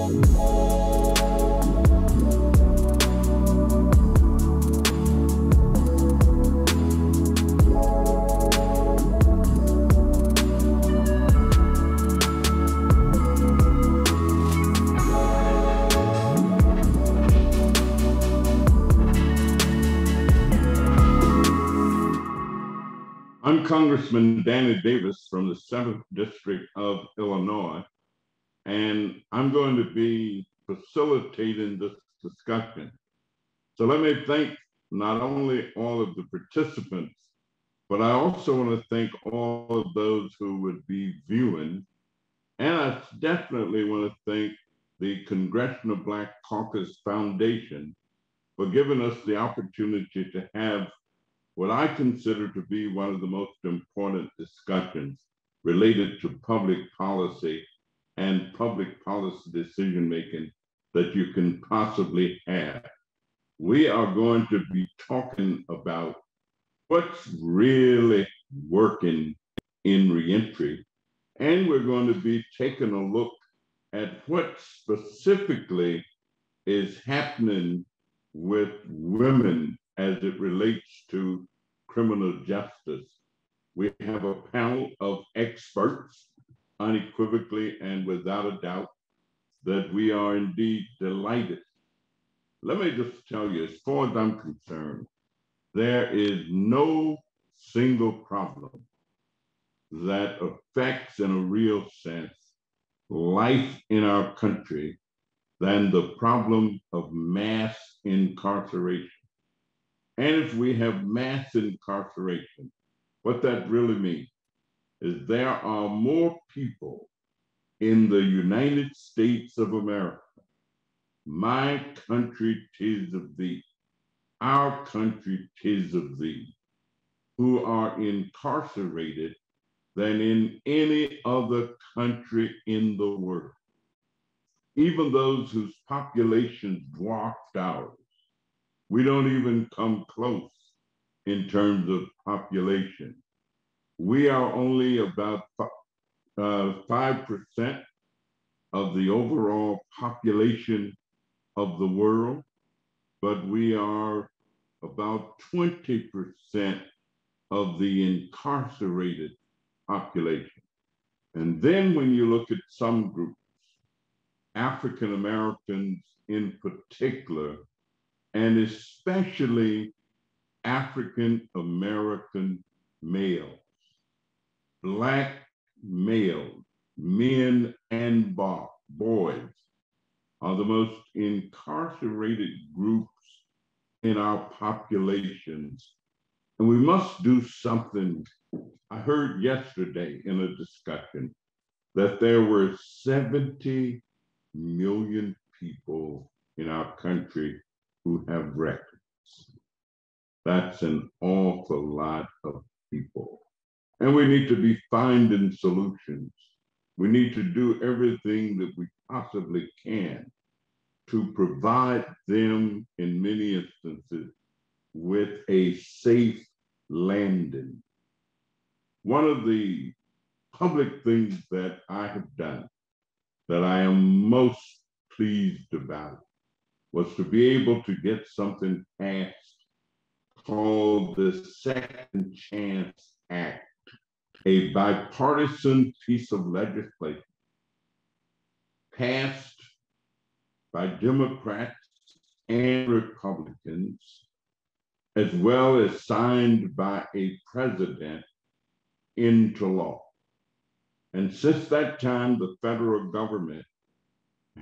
I'm Congressman Danny Davis from the 7th District of Illinois, and I'm going to be facilitating this discussion. So let me thank not only all of the participants, but I also want to thank all of those who would be viewing. And I definitely want to thank the Congressional Black Caucus Foundation for giving us the opportunity to have what I consider to be one of the most important discussions related to public policy and public policy decision-making that you can possibly have. We are going to be talking about what's really working in reentry, and we're going to be taking a look at what specifically is happening with women as it relates to criminal justice. We have a panel of experts, unequivocally and without a doubt, that we are indeed delighted. Let me just tell you, as far as I'm concerned, there is no single problem that affects, in a real sense, life in our country than the problem of mass incarceration. And if we have mass incarceration, what that really means is there are more people in the United States of America, my country 'tis of thee, our country 'tis of thee, who are incarcerated than in any other country in the world. Even those whose populations dwarfed ours. We don't even come close in terms of population. We are only about 5% of the overall population of the world, but we are about 20% of the incarcerated population. And then when you look at some groups, African Americans in particular, and especially African American males, Black males, men and boys, are the most incarcerated groups in our populations. And we must do something. I heard yesterday in a discussion that there were 70 million people in our country who have records. That's an awful lot of people. And we need to be finding solutions. We need to do everything that we possibly can to provide them, in many instances, with a safe landing. One of the public things that I have done that I am most pleased about was to be able to get something passed called the Second Chance Act, a bipartisan piece of legislation passed by Democrats and Republicans, as well as signed by a president into law. And since that time, the federal government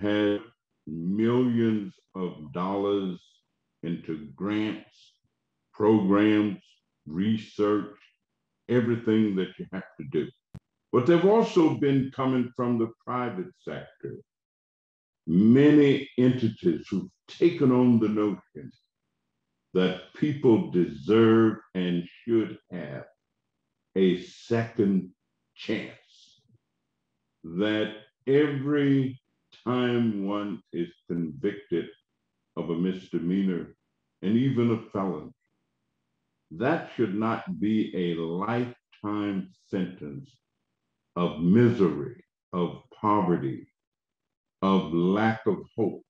has millions of dollars into grants, programs, research, everything that you have to do. But they've also been coming from the private sector. Many entities who've taken on the notion that people deserve and should have a second chance, that every time one is convicted of a misdemeanor and even a felony, that should not be a lifetime sentence of misery, of poverty, of lack of hope,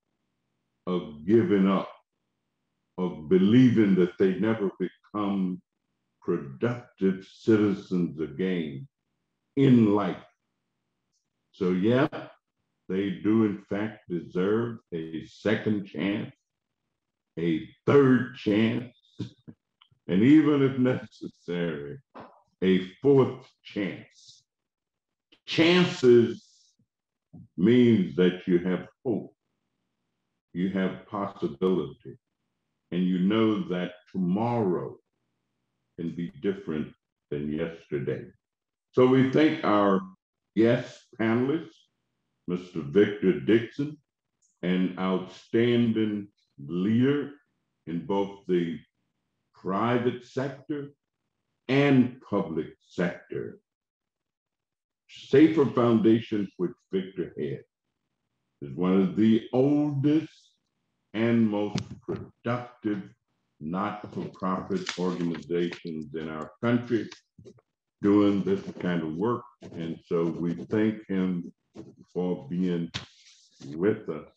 of giving up, of believing that they never become productive citizens again in life. So, yeah, they do in fact deserve a second chance, a third chance, and even if necessary, a fourth chance. Chances means that you have hope, you have possibility, and you know that tomorrow can be different than yesterday. So we thank our guest panelists, Mr. Victor Dixon, an outstanding leader in both the private sector and public sector. Safer Foundation, which Victor heads, is one of the oldest and most productive not-for-profit organizations in our country doing this kind of work. And so we thank him for being with us.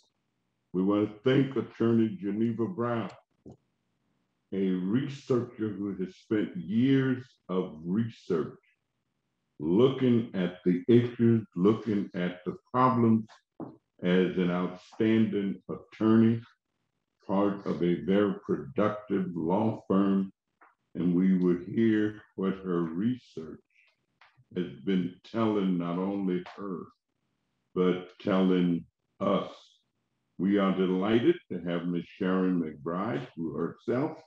We want to thank Attorney Geneva Brown, a researcher who has spent years of research looking at the issues, looking at the problems as an outstanding attorney, part of a very productive law firm. And we would hear what her research has been telling not only her, but telling us. We are delighted to have Ms. Sharon McBride, who herself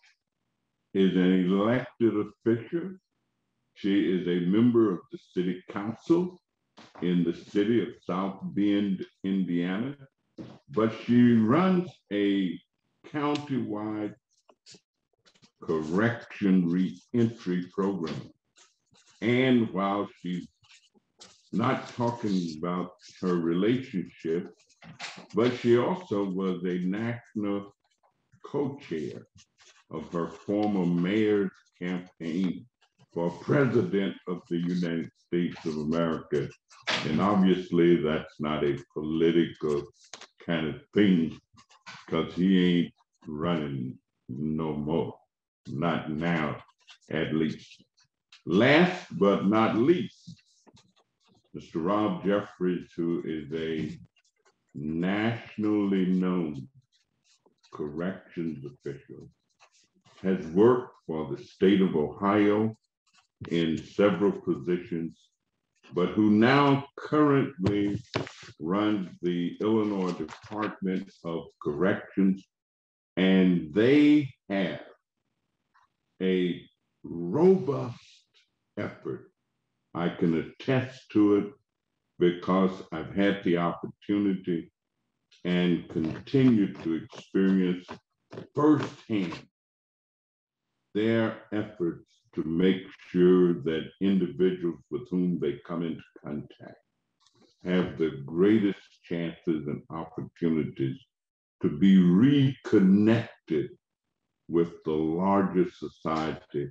is an elected official. She is a member of the City Council in the city of South Bend, Indiana, but she runs a countywide correction reentry program. And while she's not talking about her relationship, but she also was a national co-chair of her former mayor's campaign for president of the United States of America. And obviously that's not a political kind of thing, because he ain't running no more, not now at least. Last but not least, Mr. Rob Jeffries, who is a nationally known corrections official, has worked for the state of Ohio in several positions, but who now currently runs the Illinois Department of Corrections. And they have a robust effort. I can attest to it because I've had the opportunity and continue to experience firsthand their efforts to make sure that individuals with whom they come into contact have the greatest chances and opportunities to be reconnected with the larger society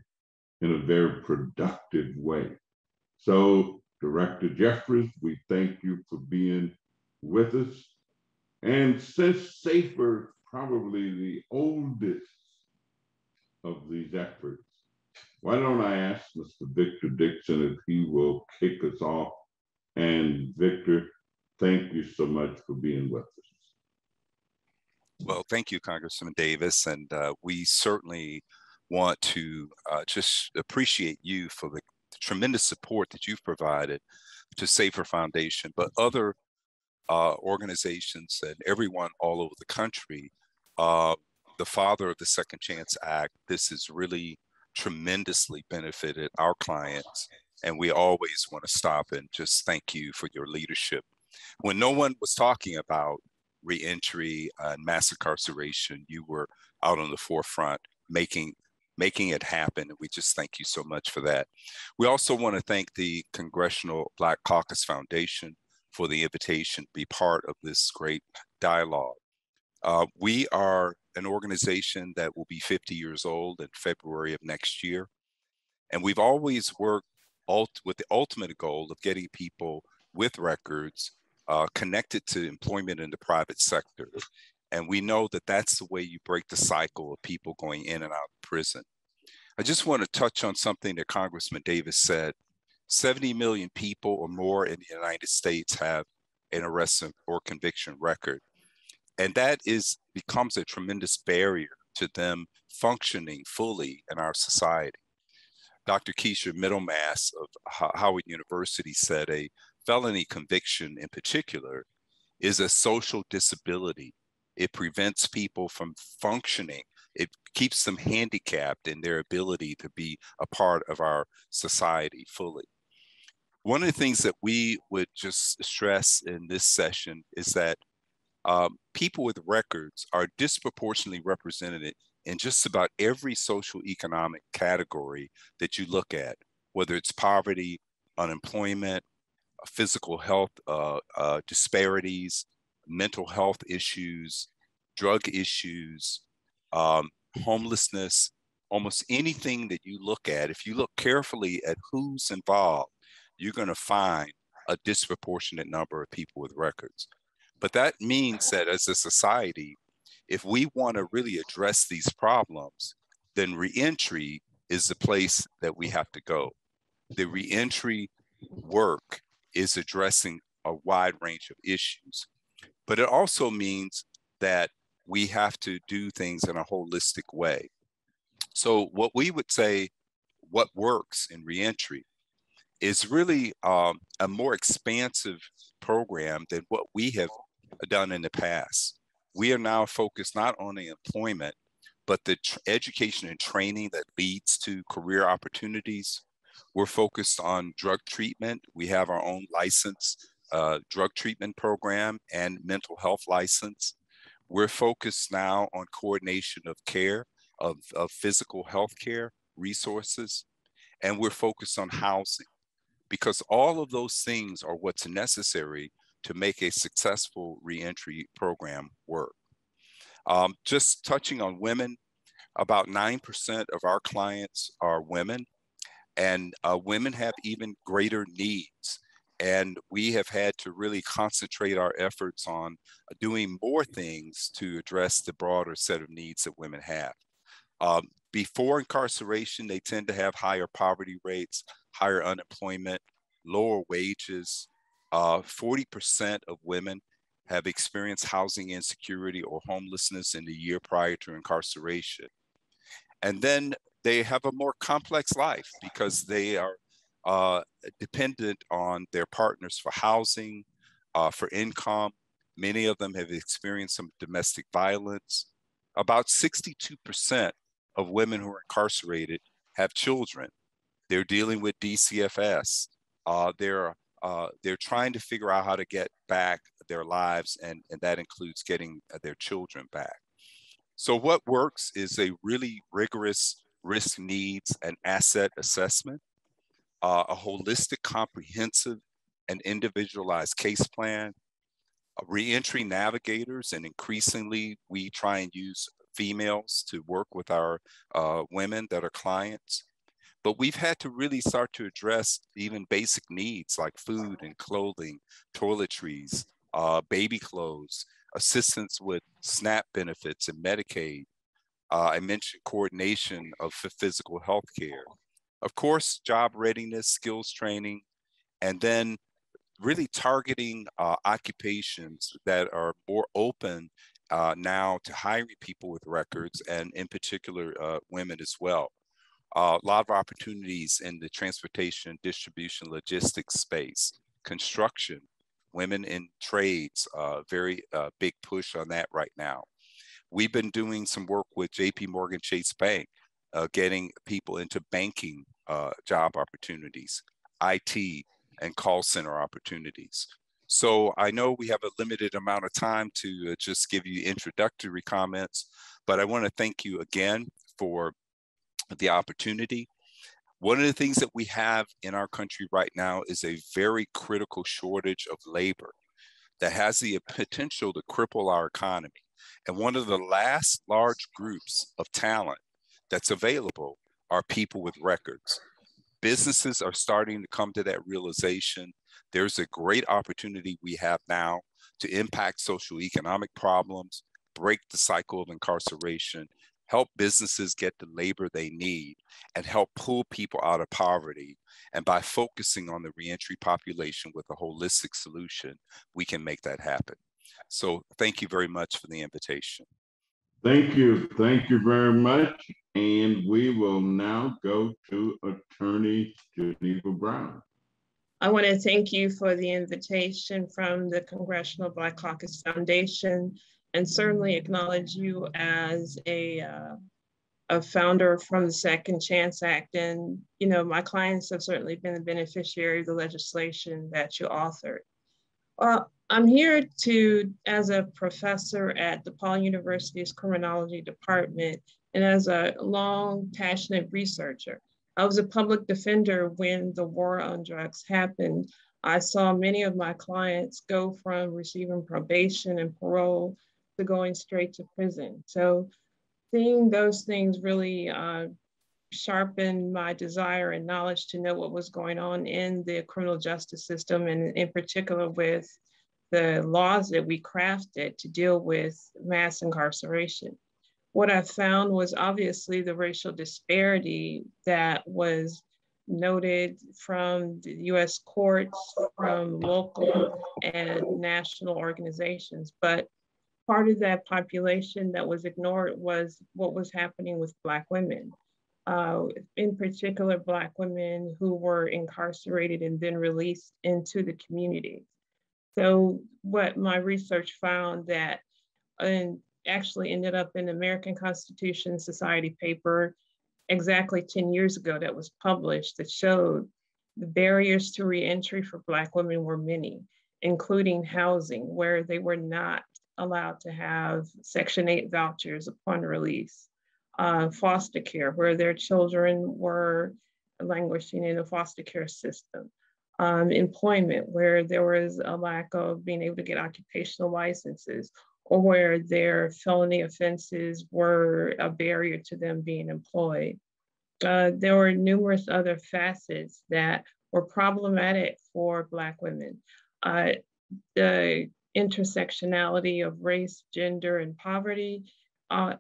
in a very productive way. So, Director Jeffries, we thank you for being with us. And since SAFER is probably the oldest of these efforts, why don't I ask Mr. Victor Dixon if he will kick us off. And Victor, thank you so much for being with us. Well, thank you, Congressman Davis. And we certainly want to just appreciate you for the tremendous support that you've provided to SAFER Foundation, but other organizations and everyone all over the country. The father of the Second Chance Act, this has really tremendously benefited our clients. And we always want to stop and just thank you for your leadership. When no one was talking about reentry and mass incarceration, you were out on the forefront making it happen. And we just thank you so much for that. We also want to thank the Congressional Black Caucus Foundation for the invitation to be part of this great dialogue. We are an organization that will be 50 years old in February of next year. And we've always worked with the ultimate goal of getting people with records connected to employment in the private sector. And we know that that's the way you break the cycle of people going in and out of prison. I just want to touch on something that Congressman Davis said. 70 million people or more in the United States have an arrest or conviction record. And that becomes a tremendous barrier to them functioning fully in our society. Dr. Keisha Middlemass of Howard University said a felony conviction in particular is a social disability. It prevents people from functioning. It keeps them handicapped in their ability to be a part of our society fully. One of the things that we would just stress in this session is that people with records are disproportionately represented in just about every social economic category that you look at, whether it's poverty, unemployment, physical health disparities, mental health issues, drug issues, homelessness, almost anything that you look at. If you look carefully at who's involved, you're going to find a disproportionate number of people with records. But that means that as a society, if we want to really address these problems, then reentry is the place that we have to go. The reentry work is addressing a wide range of issues, but it also means that we have to do things in a holistic way. So what we would say, what works in reentry is really a more expansive program than what we have done in the past. We are now focused not on the employment, but the education and training that leads to career opportunities. We're focused on drug treatment. We have our own license drug treatment program and mental health license. We're focused now on coordination of care, of physical health care resources, and we're focused on housing, because all of those things are what's necessary to make a successful reentry program work. Just touching on women, about 9% of our clients are women, and women have even greater needs. And we have had to really concentrate our efforts on doing more things to address the broader set of needs that women have. Before incarceration, they tend to have higher poverty rates, higher unemployment, lower wages. 40% of women have experienced housing insecurity or homelessness in the year prior to incarceration. And then they have a more complex life because they are dependent on their partners for housing, for income. Many of them have experienced some domestic violence. About 62% of women who are incarcerated have children. They're dealing with DCFS. They're trying to figure out how to get back their lives, and that includes getting their children back. So what works is a really rigorous risk, needs, and asset assessment, a holistic, comprehensive, and individualized case plan, reentry navigators, and increasingly we try and use females to work with our women that are clients. But we've had to really start to address even basic needs like food and clothing, toiletries, baby clothes, assistance with SNAP benefits and Medicaid. I mentioned coordination of physical health care. Of course, job readiness, skills training, and then really targeting occupations that are more open now to hiring people with records, and in particular, women as well. A lot of opportunities in the transportation, distribution, logistics space, construction, women in trades, very big push on that right now. We've been doing some work with JP Morgan Chase Bank, getting people into banking job opportunities, IT, and call center opportunities. So I know we have a limited amount of time to just give you introductory comments, but I want to thank you again for the opportunity. One of the things that we have in our country right now is a very critical shortage of labor that has the potential to cripple our economy. And one of the last large groups of talent that's available are people with records. Businesses are starting to come to that realization There's a great opportunity we have now to impact socioeconomic problems, break the cycle of incarceration, help businesses get the labor they need, and help pull people out of poverty. And by focusing on the reentry population with a holistic solution, we can make that happen. So thank you very much for the invitation. Thank you. Thank you very much. And we will now go to Attorney Geneva Brown. I want to thank you for the invitation from the Congressional Black Caucus Foundation, and certainly acknowledge you as a founder from the Second Chance Act. And, you know, my clients have certainly been the beneficiary of the legislation that you authored. I'm here as a professor at DePaul University's Criminology Department and as a long, passionate researcher. I was a public defender when the war on drugs happened. I saw many of my clients go from receiving probation and parole to going straight to prison. So seeing those things really sharpened my desire and knowledge to know what was going on in the criminal justice system, and in particular with the laws that we crafted to deal with mass incarceration. What I found was obviously the racial disparity that was noted from the US courts, from local and national organizations. But part of that population that was ignored was what was happening with Black women. In particular, Black women who were incarcerated and then released into the community. So what my research found that, and actually ended up in the American Constitution Society paper exactly 10 years ago that was published, that showed the barriers to reentry for Black women were many, including housing, where they were not allowed to have Section 8 vouchers upon release, foster care, where their children were languishing in the foster care system, employment, where there was a lack of being able to get occupational licenses, or where their felony offenses were a barrier to them being employed. There were numerous other facets that were problematic for Black women. The intersectionality of race, gender, and poverty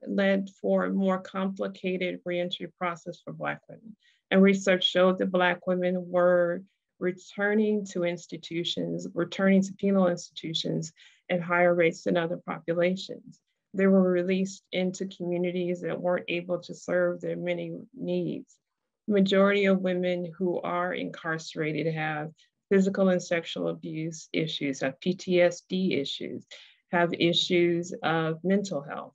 led for a more complicated reentry process for Black women. And research showed that Black women were returning to institutions, returning to penal institutions at higher rates than other populations. They were released into communities that weren't able to serve their many needs. The majority of women who are incarcerated have physical and sexual abuse issues, have PTSD issues, have issues of mental health.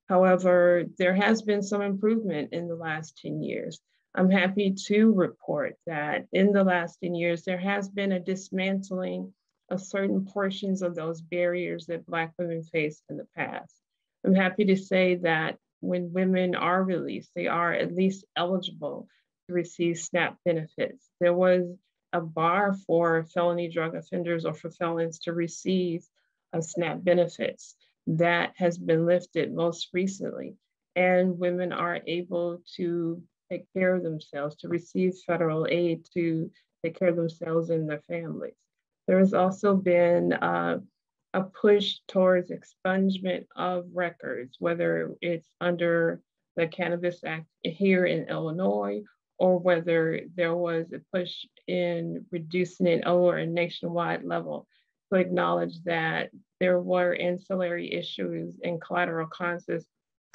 However, there has been some improvement in the last 10 years. I'm happy to report that in the last 10 years, there has been a dismantling of certain portions of those barriers that Black women faced in the past. I'm happy to say that when women are released, they are at least eligible to receive SNAP benefits. There was a bar for felony drug offenders or for felons to receive SNAP benefits. That has been lifted most recently, and women are able to take care of themselves, to receive federal aid to take care of themselves and their families. There has also been a push towards expungement of records, whether it's under the Cannabis Act here in Illinois, or whether there was a push in reducing it over a nationwide level to acknowledge that there were ancillary issues and collateral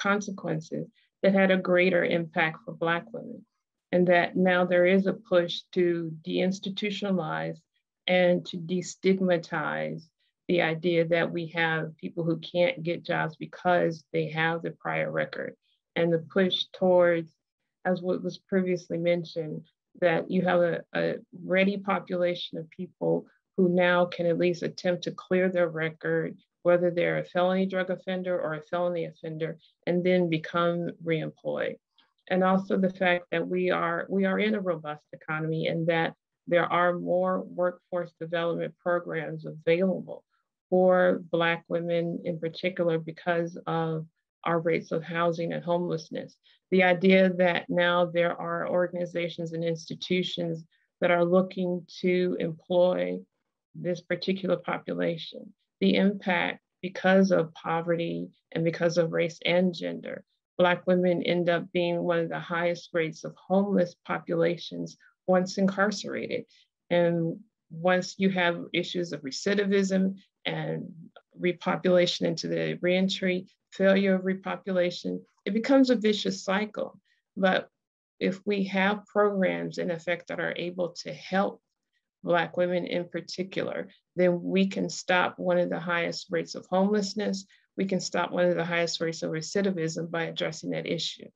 consequences that had a greater impact for Black women. And that now there is a push to deinstitutionalize and to destigmatize the idea that we have people who can't get jobs because they have the prior record, and the push towards, as what was previously mentioned, that you have a ready population of people who now can at least attempt to clear their record, whether they're a felony drug offender or a felony offender, and then become reemployed. And also the fact that we are in a robust economy, and that there are more workforce development programs available for Black women in particular because of our rates of housing and homelessness. The idea that now there are organizations and institutions that are looking to employ this particular population. The impact, because of poverty and because of race and gender, Black women end up being one of the highest rates of homeless populations once incarcerated. And once you have issues of recidivism and repopulation into the reentry, failure of repopulation, it becomes a vicious cycle. But if we have programs in effect that are able to help Black women in particular, then we can stop one of the highest rates of homelessness. We can stop one of the highest rates of recidivism by addressing that issue.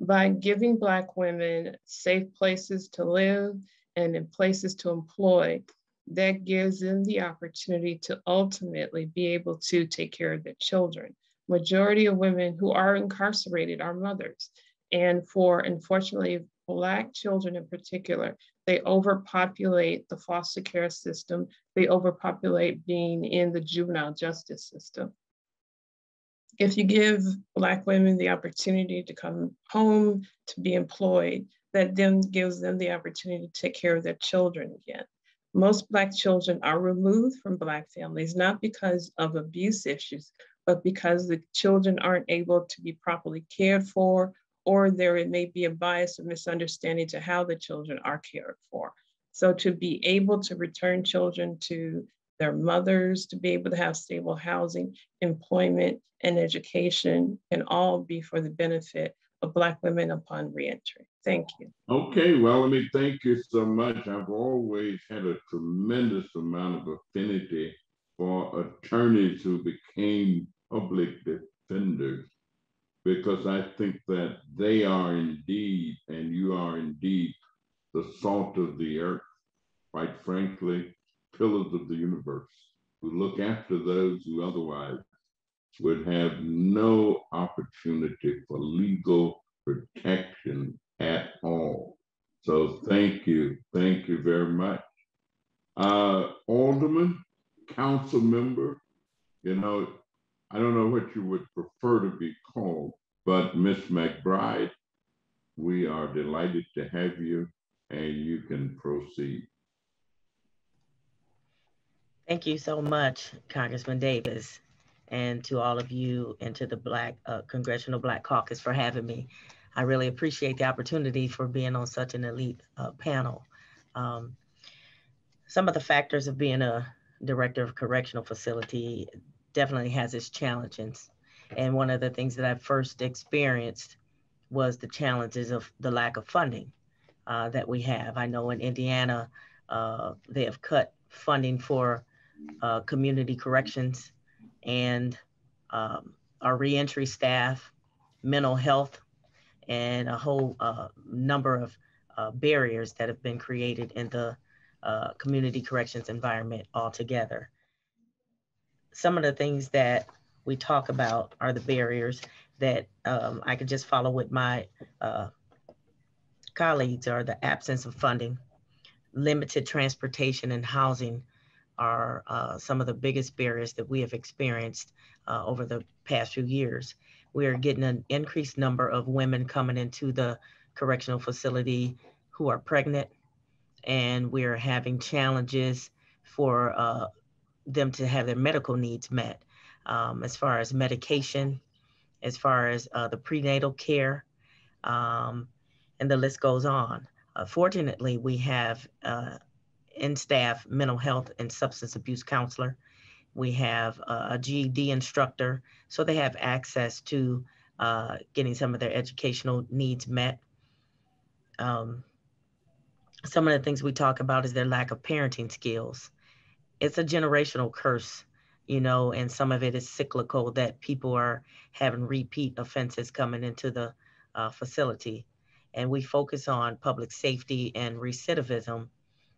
By giving Black women safe places to live and in places to employ, that gives them the opportunity to ultimately be able to take care of their children. Majority of women who are incarcerated are mothers. And for, unfortunately, Black children in particular, they overpopulate the foster care system. They overpopulate being in the juvenile justice system. If you give Black women the opportunity to come home, to be employed, that then gives them the opportunity to take care of their children again. Most Black children are removed from Black families, not because of abuse issues, but because the children aren't able to be properly cared for, or there may be a bias or misunderstanding to how the children are cared for. So to be able to return children to their mothers, to be able to have stable housing, employment, and education can all be for the benefit of Black women upon reentry. Thank you. Okay, well, let me thank you so much. I've always had a tremendous amount of affinity for attorneys who became public defenders, because I think that they are indeed, and you are indeed, the salt of the earth, quite frankly, pillars of the universe, who look after those who otherwise would have no opportunity for legal protection at all. So thank you very much. Alderman, council member, you know, I don't know what you would prefer to be called, but Miss McBride, we are delighted to have you, and you can proceed. Thank you so much, Congressman Davis, and to all of you and to the Congressional Black Caucus for having me. I really appreciate the opportunity for being on such an elite panel. Some of the factors of being a director of correctional facility definitely has its challenges. And one of the things that I first experienced was the challenges of the lack of funding that we have. I know in Indiana, they have cut funding for community corrections and our reentry staff, mental health, and a whole number of barriers that have been created in the community corrections environment altogether. Some of the things that we talk about are the barriers that I could just follow with my colleagues, are the absence of funding, limited transportation and housing are some of the biggest barriers that we have experienced over the past few years. We are getting an increased number of women coming into the correctional facility who are pregnant, and we are having challenges for them to have their medical needs met, as far as medication, as far as the prenatal care, and the list goes on. Fortunately, we have in-staff mental health and substance abuse counselor. We have a GED instructor, so they have access to getting some of their educational needs met. Some of the things we talk about is their lack of parenting skills. It's a generational curse, you know, and some of it is cyclical, that people are having repeat offenses coming into the facility. And we focus on public safety and recidivism.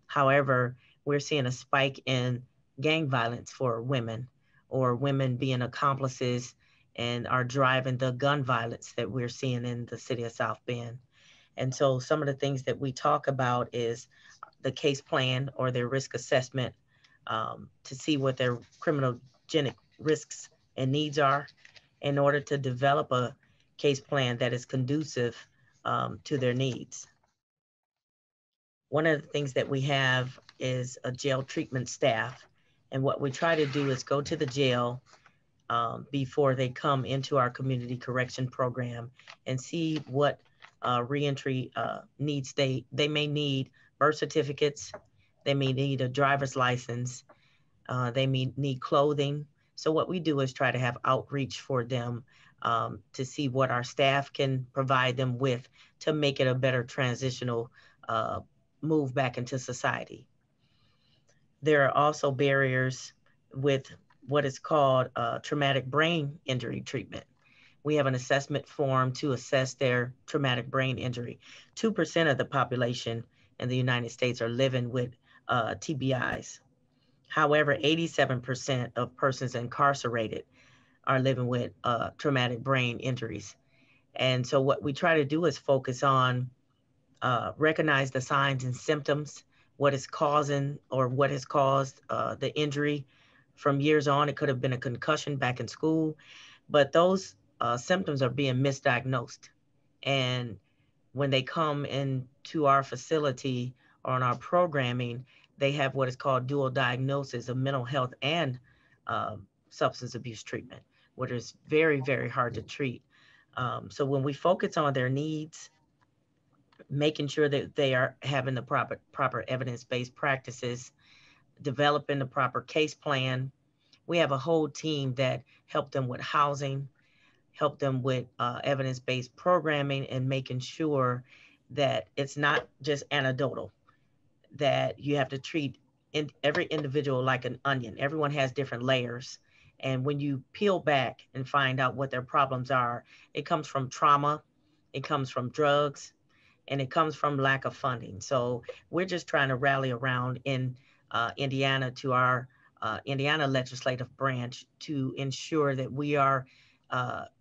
However, we're seeing a spike in gang violence for women, or women being accomplices and are driving the gun violence that we're seeing in the city of South Bend. And so some of the things that we talk about is the case plan or their risk assessment, to see what their criminogenic risks and needs are in order to develop a case plan that is conducive to their needs. One of the things that we have is a jail treatment staff. And what we try to do is go to the jail before they come into our community correction program and see what reentry needs they may need. Birth certificates, they may need a driver's license, they may need clothing. So what we do is try to have outreach for them to see what our staff can provide them with to make it a better transitional move back into society. There are also barriers with what is called traumatic brain injury treatment. We have an assessment form to assess their traumatic brain injury. 2% of the population in the United States are living with TBIs. However, 87% of persons incarcerated are living with traumatic brain injuries. And so what we try to do is focus on recognize the signs and symptoms, what is causing or what has caused the injury from years on. It could have been a concussion back in school, but those symptoms are being misdiagnosed. And when they come into our facility or on our programming, they have what is called dual diagnosis of mental health and substance abuse treatment, which is very, very hard to treat. So when we focus on their needs, making sure that they are having the proper evidence-based practices, developing the proper case plan. We have a whole team that help them with housing, help them with evidence-based programming, and making sure that it's not just anecdotal, that you have to treat every individual like an onion. Everyone has different layers. And when you peel back and find out what their problems are, it comes from trauma, it comes from drugs, and it comes from lack of funding. So we're just trying to rally around in Indiana to our Indiana legislative branch to ensure that we are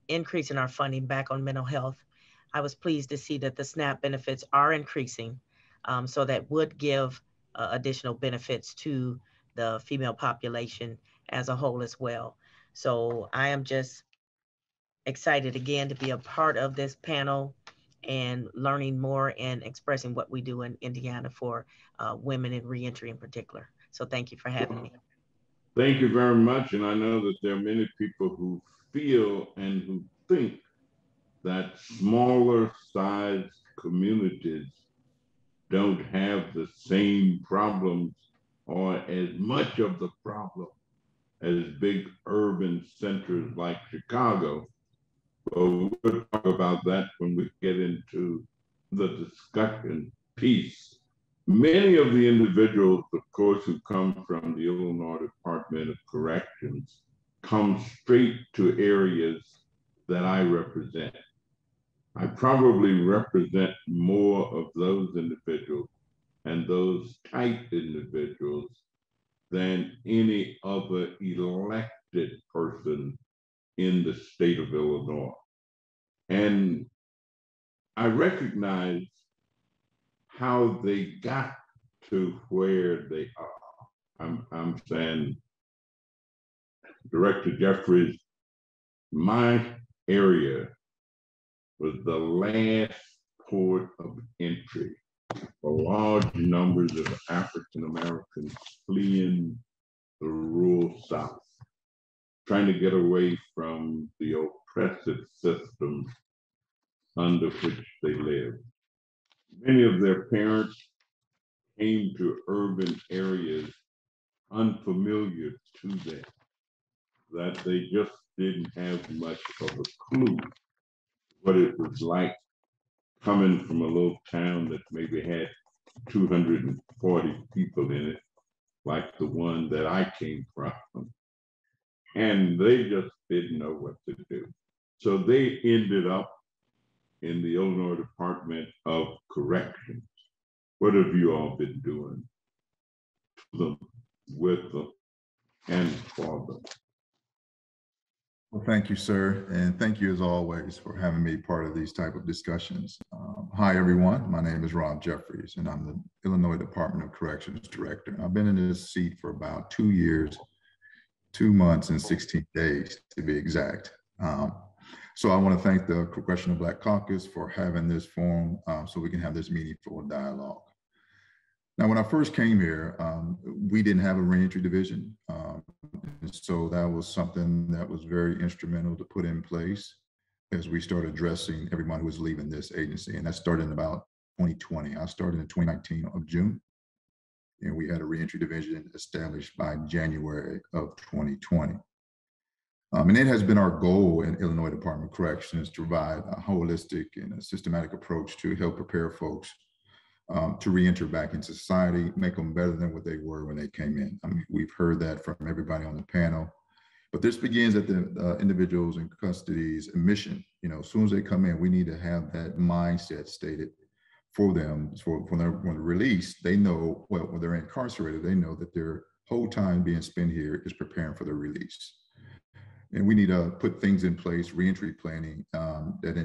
increasing our funding back on mental health. I was pleased to see that the SNAP benefits are increasing, so that would give additional benefits to the female population as a whole as well. So I am just excited again to be a part of this panel and learning more and expressing what we do in Indiana for women in reentry in particular. So thank you for having me. Thank you very much. And I know that there are many people who feel and who think that smaller sized communities don't have the same problems or as much of the problem as big urban centers like Chicago. But we'll talk about that when we get into the discussion piece. Many of the individuals, of course, who come from the Illinois Department of Corrections come straight to areas that I represent. I probably represent more of those individuals and those type individuals than any other elected person in the state of Illinois. And I recognize how they got to where they are. I'm saying, Director Jeffries, my area was the last port of entry for large numbers of African Americans fleeing the rural South, trying to get away from the oppressive systems under which they lived. Many of their parents came to urban areas unfamiliar to them, that they just didn't have much of a clue what it was like coming from a little town that maybe had 240 people in it, like the one that I came from. And they just didn't know what to do. So they ended up in the Illinois Department of Corrections. What have you all been doing to them, with them, and for them? Well, thank you, sir. And thank you as always for having me part of these type of discussions. Hi, everyone. My name is Rob Jeffries, and I'm the Illinois Department of Corrections Director. I've been in this seat for about 2 years, 2 months, and 16 days to be exact. So I want to thank the Congressional Black Caucus for having this forum so we can have this meaningful dialogue. Now, when I first came here, we didn't have a reentry division. And so that was something that was very instrumental to put in place as we started addressing everyone who was leaving this agency. And that started in about 2020. I started in 2019 of June, and we had a reentry division established by January of 2020. And it has been our goal in Illinois Department of Corrections to provide a holistic and a systematic approach to help prepare folks to reenter back into society, make them better than what they were when they came in. I mean, we've heard that from everybody on the panel, but this begins at the individuals in custody's admission. You know, as soon as they come in, we need to have that mindset stated for them. For when they're released, they know, well, when they're incarcerated, they know that their whole time being spent here is preparing for their release. And we need to put things in place, reentry planning that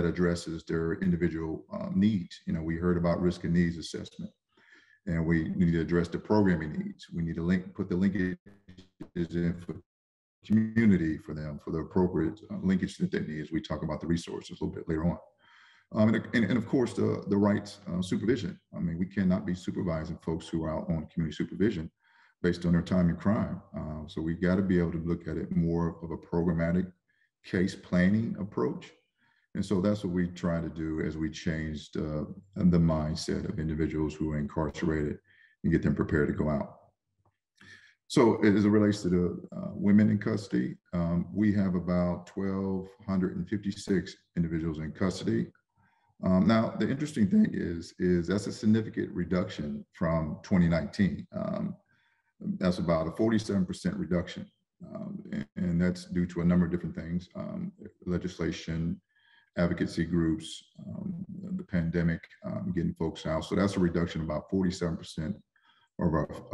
addresses their individual needs. You know, we heard about risk and needs assessment, and we need to address the programming needs. We need to put the linkages in for community for them, for the appropriate linkage that they need, as we talk about the resources a little bit later on. And of course, the rights supervision. I mean, we cannot be supervising folks who are out on community supervision based on their time in crime. So we got to be able to look at it more of a programmatic case planning approach. And so that's what we try to do as we changed the mindset of individuals who are incarcerated and get them prepared to go out. So as it relates to the women in custody, we have about 1,256 individuals in custody. Now, the interesting thing is that's a significant reduction from 2019. That's about a 47% reduction. And that's due to a number of different things, legislation, advocacy groups, the pandemic, getting folks out. So that's a reduction of about 47% of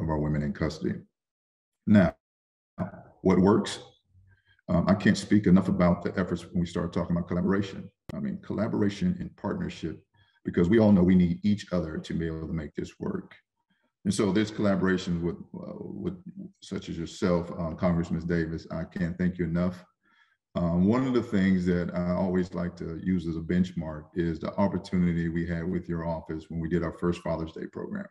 our women in custody. Now, what works? I can't speak enough about the efforts when we start talking about collaboration. I mean, collaboration and partnership, because we all know we need each other to be able to make this work. And so this collaboration with such as yourself, Congressman Davis, I can't thank you enough. One of the things that I always like to use as a benchmark is the opportunity we had with your office when we did our first Father's Day program.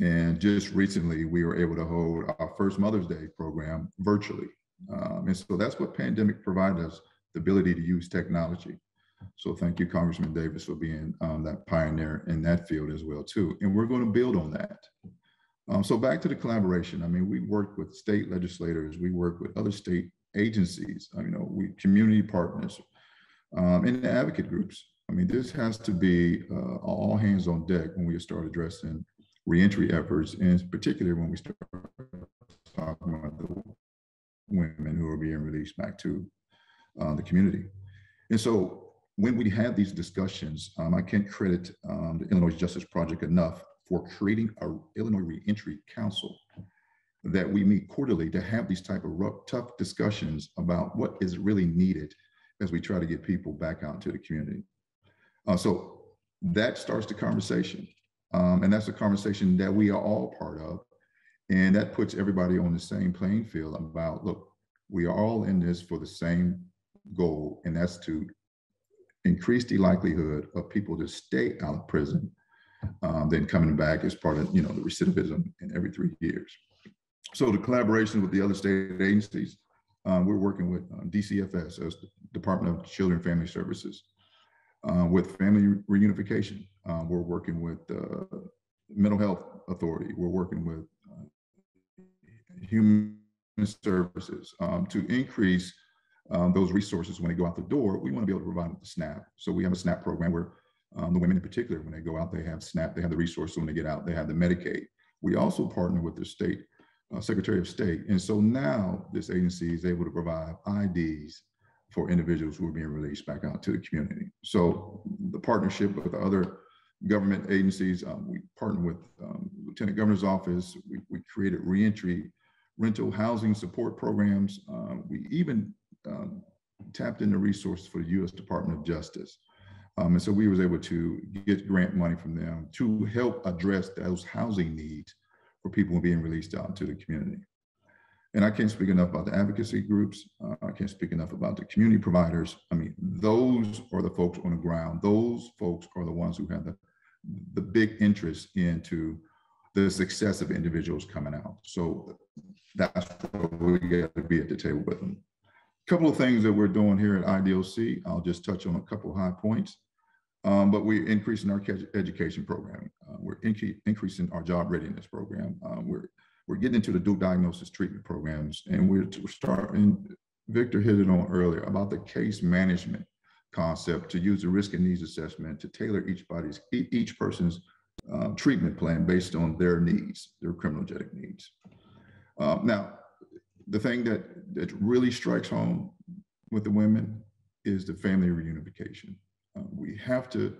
And just recently, we were able to hold our first Mother's Day program virtually. And so that's what pandemic provided us, the ability to use technology. So thank you, Congressman Davis, for being that pioneer in that field as well, too. And we're going to build on that. So back to the collaboration. I mean, we work with state legislators. We work with other state agencies, we community partners, and the advocate groups. I mean, this has to be all hands on deck when we start addressing reentry efforts, and particularly when we start talking about the women who are being released back to the community. And so when we have these discussions, I can't credit the Illinois Justice Project enough for creating an Illinois Reentry Council that we meet quarterly to have these type of rough, tough discussions about what is really needed as we try to get people back out into the community. So that starts the conversation. And that's a conversation that we are all part of. And that puts everybody on the same playing field about, look, we are all in this for the same goal, and that's to increase the likelihood of people to stay out of prison, then coming back as part of, the recidivism in every 3 years. So the collaboration with the other state agencies, we're working with DCFS, as the Department of Children and Family Services, with family reunification. We're working with Mental Health Authority. We're working with Human Services to increase those resources when they go out the door. We want to be able to provide them with the SNAP. So we have a SNAP program where the women in particular, when they go out, they have SNAP, they have the resources. When they get out, they have the Medicaid. We also partner with the state Secretary of State. And so now this agency is able to provide IDs for individuals who are being released back out to the community. So the partnership with the other government agencies, we partner with Lieutenant Governor's Office. We created reentry rental housing support programs. We even tapped into resources for the U.S. Department of Justice. And so we was able to get grant money from them to help address those housing needs for people being released out into the community. And I can't speak enough about the advocacy groups. I can't speak enough about the community providers. I mean, those are the folks on the ground. Those folks are the ones who have the big interest into the success of individuals coming out. So that's what we got to be at the table with them. A couple of things that we're doing here at IDOC, I'll just touch on a couple of high points. But we're increasing our education program. We're increasing our job readiness program. We're getting into the dual diagnosis treatment programs, and we're starting, Victor hit it on earlier, about the case management concept, to use the risk and needs assessment to tailor each person's treatment plan based on their needs, their criminogenic needs. Now, the thing that really strikes home with the women is the family reunification. We have to,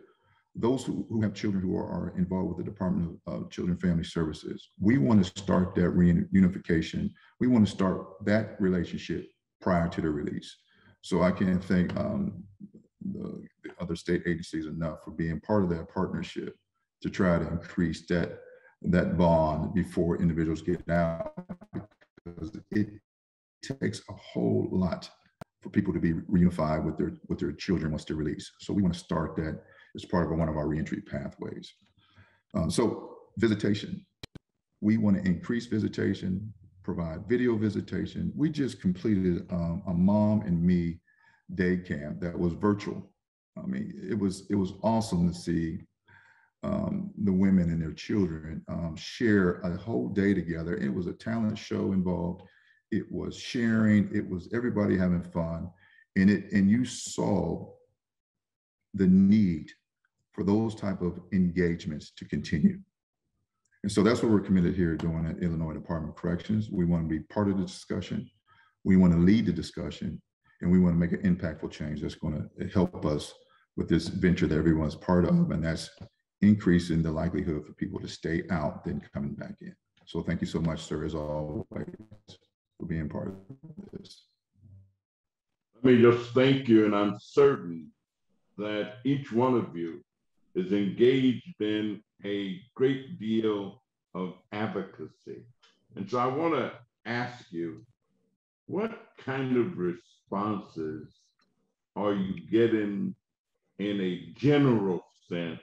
those who have children who are involved with the Department of Children and Family Services, we want to start that reunification. We want to start that relationship prior to the release. So I can't thank the other state agencies enough for being part of that partnership to try to increase that bond before individuals get out, because it takes a whole lot for people to be reunified with their children once they're released. So we want to start that as part of one of our reentry pathways. So visitation, we want to increase visitation, provide video visitation. We just completed a Mom and Me day camp that was virtual. I mean, it was awesome to see the women and their children share a whole day together. It was a talent show involved. It was sharing, it was everybody having fun, and you saw the need for those type of engagements to continue. And so that's what we're committed here doing at Illinois Department of Corrections. We want to be part of the discussion. We want to lead the discussion, and we want to make an impactful change that's going to help us with this venture that everyone's part of, and that's increasing the likelihood for people to stay out than coming back in. So thank you so much, sir, as always, for being part of this. Let me just thank you, and I'm certain that each one of you is engaged in a great deal of advocacy. And so I want to ask you, what kind of responses are you getting in a general sense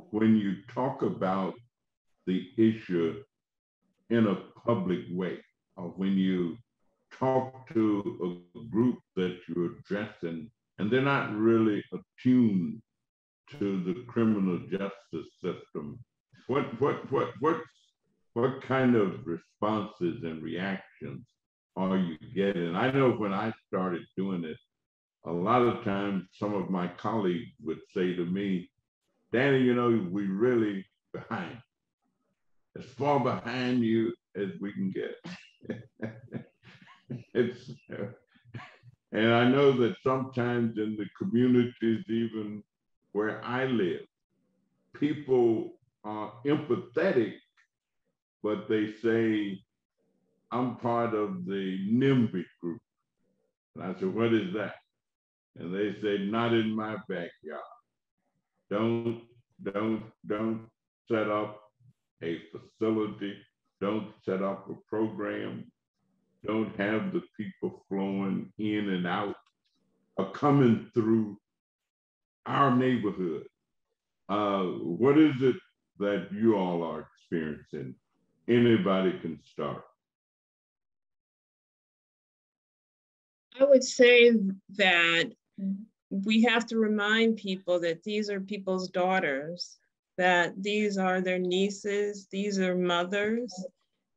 when you talk about the issue in a public way, or when you talk to a group that you're addressing and they're not really attuned to the criminal justice system? What kind of responses and reactions are you getting? I know when I started doing it, a lot of times some of my colleagues would say to me, Danny, you know, we're really behind, as far behind you as we can get. And I know that sometimes in the communities, even where I live, people are empathetic, but they say, I'm part of the NIMBY group. And I said, what is that? And they say, not in my backyard. Don't set up a facility. Don't set up a program. Don't have the people flowing in and out or coming through our neighborhood. What is it that you all are experiencing? Anybody can start. I would say that we have to remind people that these are people's daughters, that these are their nieces, these are mothers,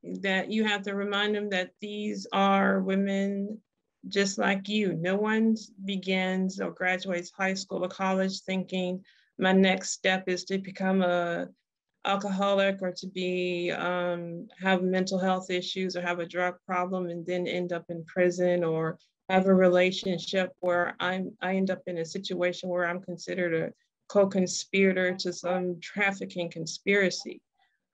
that you have to remind them that these are women just like you. No one begins or graduates high school or college thinking my next step is to become a alcoholic or to be have mental health issues or have a drug problem and then end up in prison, or have a relationship where I end up in a situation where I'm considered a co-conspirator to some trafficking conspiracy.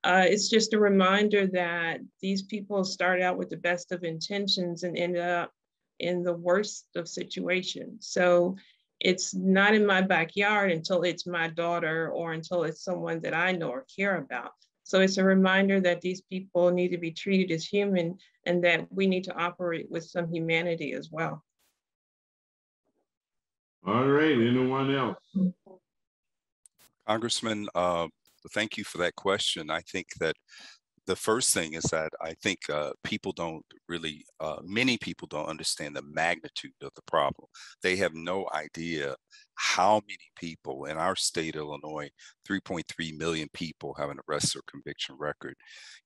It's just a reminder that these people start out with the best of intentions and end up in the worst of situations. So it's not in my backyard until it's my daughter or until it's someone that I know or care about. So it's a reminder that these people need to be treated as human and that we need to operate with some humanity as well. All right, anyone else? Congressman, Thank you for that question. I think that the first thing is that I think people don't really, many people don't understand the magnitude of the problem. They have no idea how many people in our state, Illinois, 3.3 million people have an arrest or conviction record.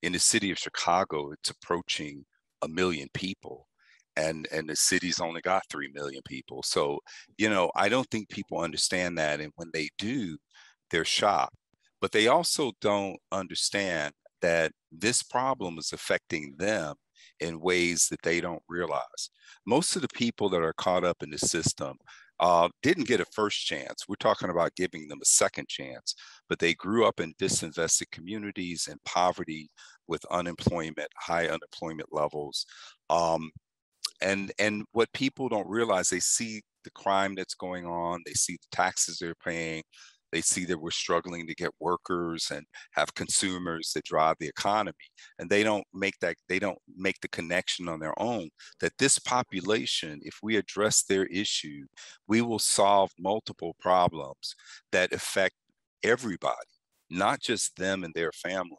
In the city of Chicago, it's approaching 1 million people. And the city's only got 3 million people. So, you know, I don't think people understand that. And when they do, they're shocked. But they also don't understand that this problem is affecting them in ways that they don't realize. Most of the people that are caught up in the system didn't get a first chance. We're talking about giving them a second chance, but they grew up in disinvested communities and poverty with unemployment, high unemployment levels. And what people don't realize, they see the crime that's going on, they see the taxes they're paying, they see that we're struggling to get workers and have consumers that drive the economy, and they don't make the connection on their own that this population, if we address their issue, we will solve multiple problems that affect everybody, not just them and their family.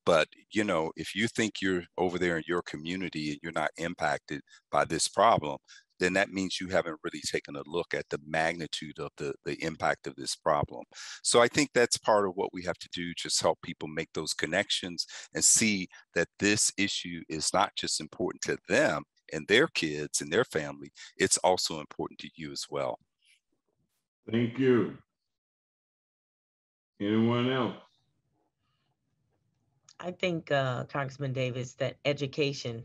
But, you know, if you think you're over there in your community and you're not impacted by this problem, then that means you haven't really taken a look at the magnitude of the impact of this problem. So I think that's part of what we have to do, just help people make those connections and see that this issue is not just important to them and their kids and their family, it's also important to you as well. Thank you. Anyone else? I think, Congressman Davis, that education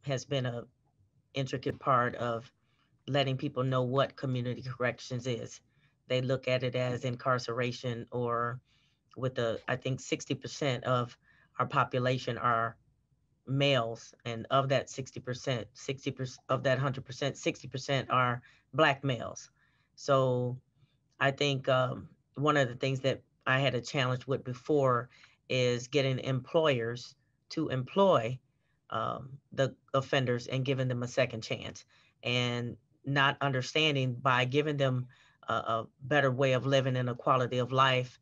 has been an intricate part of letting people know what community corrections is. They look at it as incarceration, or I think 60% of our population are males, and of that 60%, 60% of that 100%, 60% are Black males. So I think one of the things that I had a challenge with before is getting employers to employ the offenders and giving them a second chance, and not understanding by giving them a better way of living and a quality of life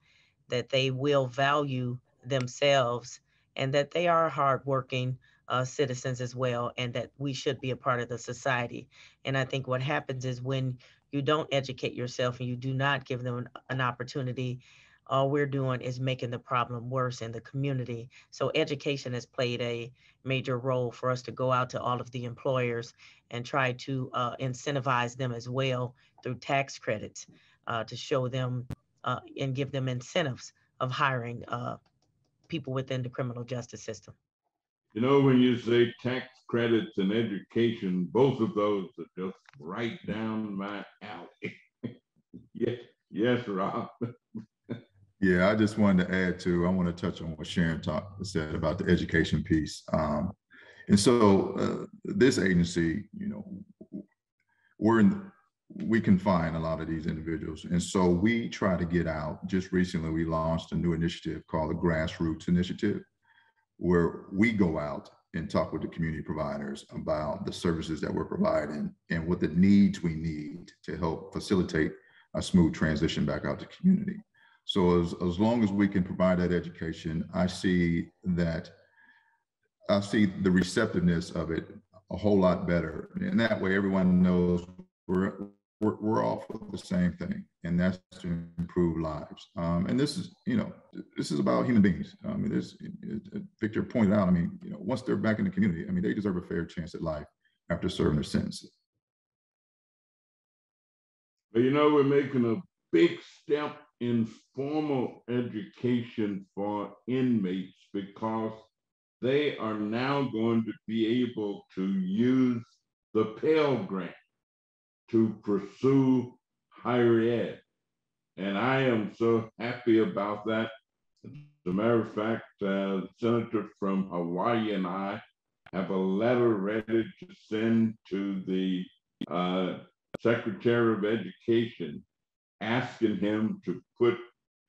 that they will value themselves, and that they are hardworking citizens as well, and that we should be a part of the society. And I think what happens is when you don't educate yourself and you do not give them an opportunity, all we're doing is making the problem worse in the community. So education has played a major role for us to go out to all of the employers and try to incentivize them as well through tax credits to show them and give them incentives of hiring people within the criminal justice system. You know, when you say tax credits and education, both of those are just right down my alley. Yes, yes, Rob. Yeah, I just wanted to add to, I want to touch on what Sharon said about the education piece. And so this agency, you know, we can find a lot of these individuals. And so we try to get out. Just recently, we launched a new initiative called the Grassroots Initiative, where we go out and talk with the community providers about the services that we're providing and what the needs we need to help facilitate a smooth transition back out to community. So as long as we can provide that education, I see the receptiveness of it a whole lot better. And that way everyone knows we're all for the same thing, and that's to improve lives. And this is, you know, this is about human beings. I mean, Victor pointed out, I mean, you know, once they're back in the community, I mean, they deserve a fair chance at life after serving their sentences. But you know, we're making a big step in formal education for inmates, because they are now going to be able to use the Pell Grant to pursue higher ed. And I am so happy about that. As a matter of fact, the senator from Hawaii and I have a letter ready to send to the Secretary of Education, asking him to put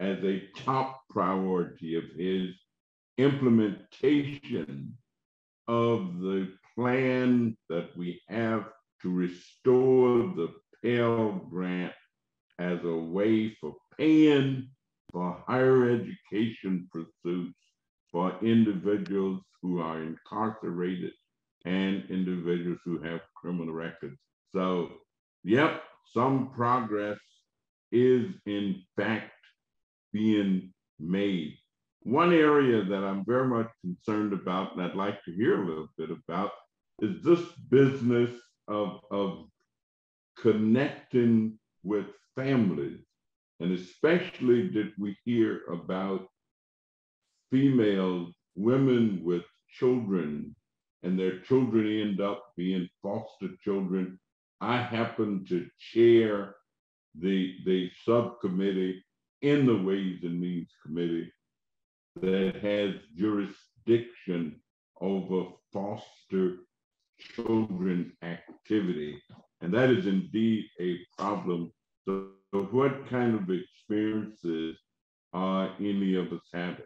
as a top priority of his implementation of the plan that we have to restore the Pell Grant as a way for paying for higher education pursuits for individuals who are incarcerated and individuals who have criminal records. So, yep, some progress is in fact being made. One area that I'm very much concerned about, and I'd like to hear a little bit about, is this business of connecting with families. And especially did we hear about female women with children, and their children end up being foster children. I happen to chair the subcommittee in the Ways and Means Committee that has jurisdiction over foster children activity. And that is indeed a problem. So what kind of experiences are any of us having?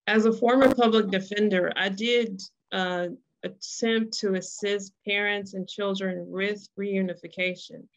As a former public defender, I did attempt to assist parents and children with reunification.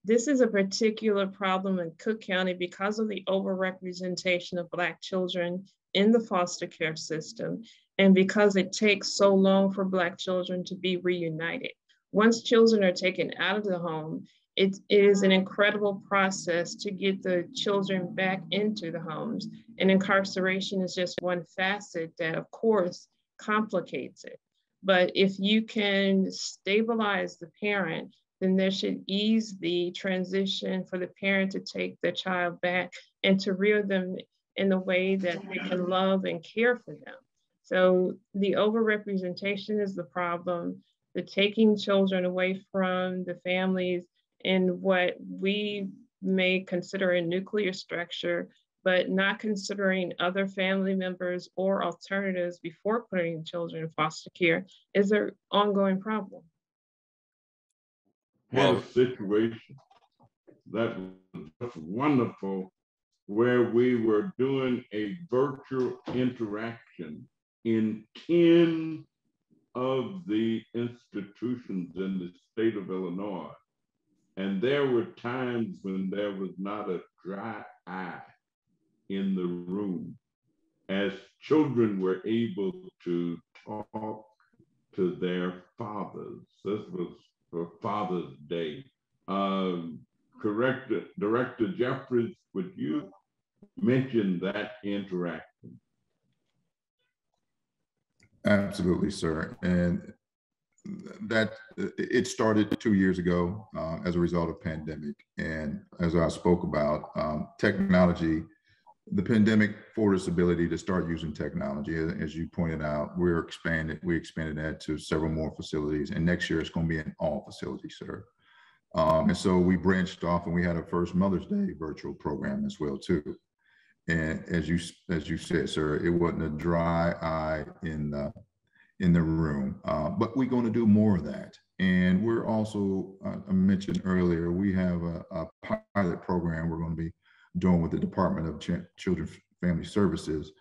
This is a particular problem in Cook County because of the overrepresentation of Black children in the foster care system, and because it takes so long for Black children to be reunited. Once children are taken out of the home, it is an incredible process to get the children back into the homes. And incarceration is just one facet that, of course, complicates it. But if you can stabilize the parent, then there should ease the transition for the parent to take the child back and to rear them in the way that they can love and care for them. So the overrepresentation is the problem. The taking children away from the families in what we may consider a nuclear structure, but not considering other family members or alternatives before putting children in foster care is an ongoing problem. Had a situation that was just wonderful where we were doing a virtual interaction in 10 of the institutions in the state of Illinois. And there were times when there was not a dry eye in the room as children were able to talk to their fathers. This was for Father's Day. Director Jeffries, would you mention that interaction? Absolutely, sir. And that it started 2 years ago as a result of pandemic. And as I spoke about, technology, the pandemic forced us ability to start using technology. As you pointed out, we expanded that to several more facilities. And next year it's going to be in all facilities, sir. And so we branched off and we had our first Mother's Day virtual program as well, too. And as you said, sir, it wasn't a dry eye in the room, but we're going to do more of that. And we're also, I mentioned earlier, we have a pilot program we're going to be doing with the Department of Children Family Services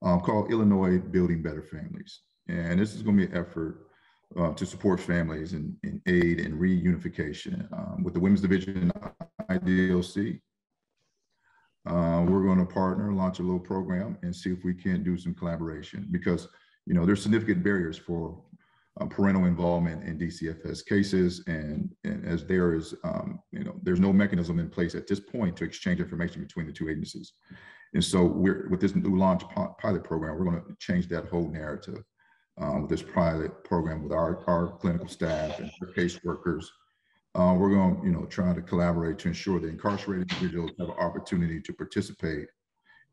called Illinois Building Better Families. And this is going to be an effort to support families in aid and reunification with the Women's Division IDLC. We're going to partner, launch a little program, and see if we can do some collaboration because, you know, there's significant barriers for parental involvement in DCFS cases, and as there is, you know, there's no mechanism in place at this point to exchange information between the two agencies. And so with this new launch pilot program, we're going to change that whole narrative with this pilot program with our clinical staff and our caseworkers. We're going to, you know, try to collaborate to ensure that incarcerated individuals have an opportunity to participate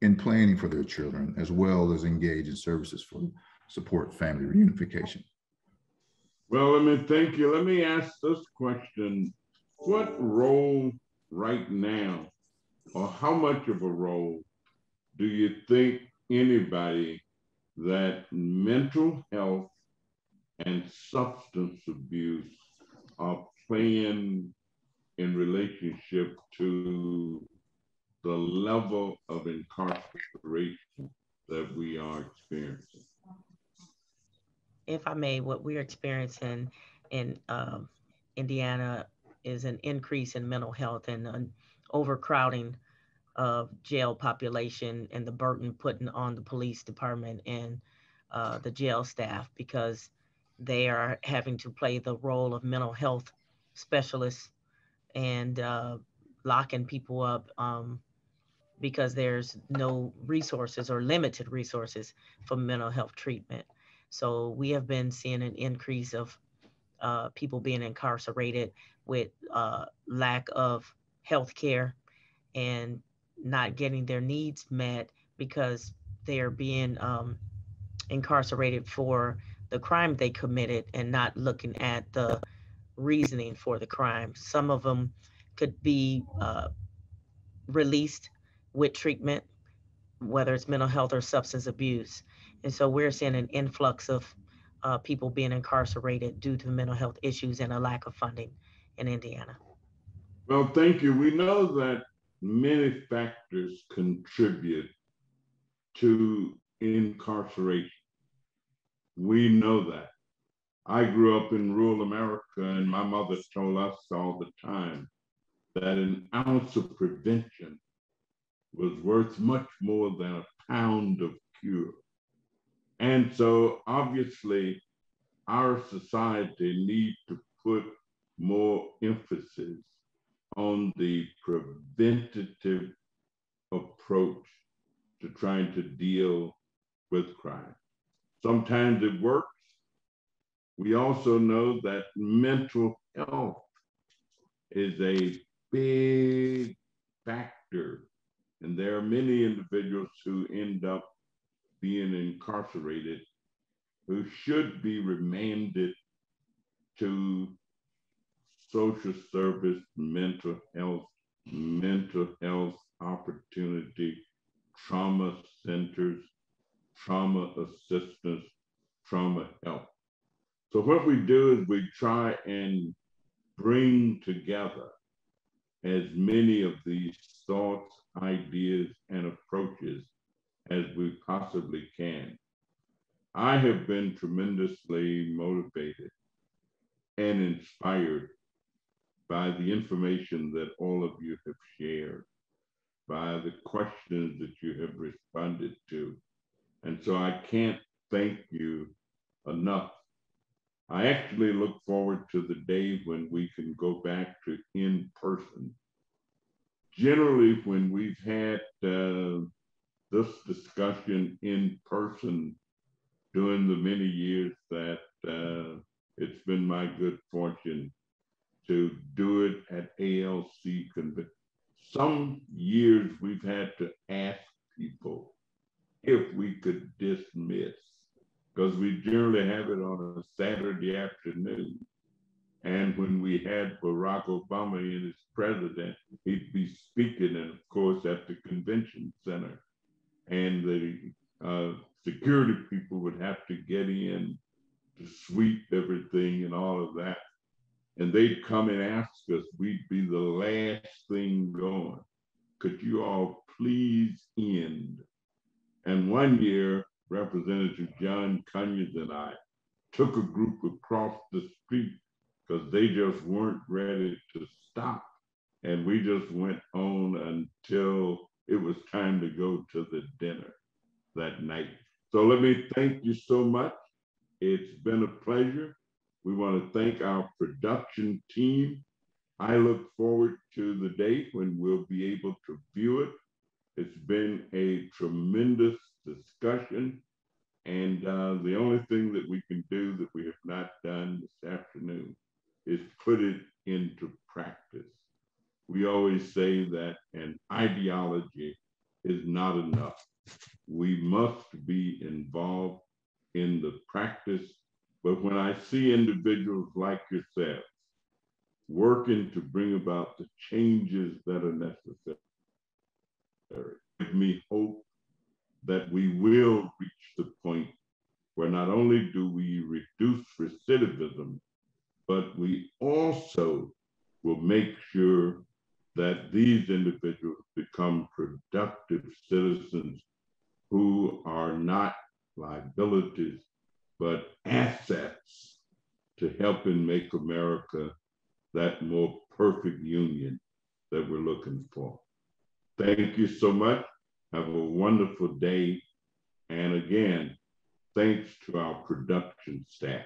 in planning for their children, as well as engage in services for support family reunification. Well, let me thank you. Let me ask this question. What role right now, or how much of a role do you think anybody that mental health and substance abuse are playing in relationship to the level of incarceration that we are experiencing? If I may, what we're experiencing in Indiana is an increase in mental health and an overcrowding of jail population and the burden putting on the police department and the jail staff, because they are having to play the role of mental health specialists and locking people up because there's no resources or limited resources for mental health treatment. So we have been seeing an increase of people being incarcerated with lack of health care and not getting their needs met because they are being incarcerated for the crime they committed and not looking at the reasoning for the crime. Some of them could be released with treatment, whether it's mental health or substance abuse. And so we're seeing an influx of people being incarcerated due to mental health issues and a lack of funding in Indiana. Well, thank you. We know that many factors contribute to incarceration. We know that. I grew up in rural America, and my mother told us all the time that an ounce of prevention was worth much more than a pound of cure. And so obviously our society needs to put more emphasis on the preventative approach to trying to deal with crime. Sometimes it works. We also know that mental health is a big factor, and there are many individuals who end up being incarcerated who should be remanded to social service, mental health opportunity, trauma centers, trauma assistance, trauma help. So what we do is we try and bring together as many of these thoughts, ideas, and approaches as we possibly can. I have been tremendously motivated and inspired by the information that all of you have shared, by the questions that you have responded to. And so I can't thank you enough. I actually look forward to the day when we can go back to in person. Generally, when we've had this discussion in person during the many years that it's been my good fortune to do it at ALC convention. Some years we've had to ask people if we could dismiss, because we generally have it on a Saturday afternoon. And when we had Barack Obama in as president, he'd be speaking, and of course, at the convention center. And the security people would have to get in to sweep everything and all of that. And they'd come and ask us, we'd be the last thing going. Could you all please end? And one year, Representative John Conyers and I took a group across the street because they just weren't ready to stop. And we just went on until it was time to go to the dinner that night. So let me thank you so much. It's been a pleasure. We want to thank our production team. I look forward to the day when we'll be able to view it. It's been a tremendous discussion. And the only thing that we can do that we have not done this afternoon is put it into practice. We always say that an ideology is not enough. We must be involved in the practice. But when I see individuals like yourself working to bring about the changes that are necessary, give me hope that we will reach the point where not only do we reduce recidivism, but we also will make sure that these individuals become productive citizens who are not liabilities, but assets to help and make America that more perfect union that we're looking for. Thank you so much. Have a wonderful day. And again, thanks to our production staff.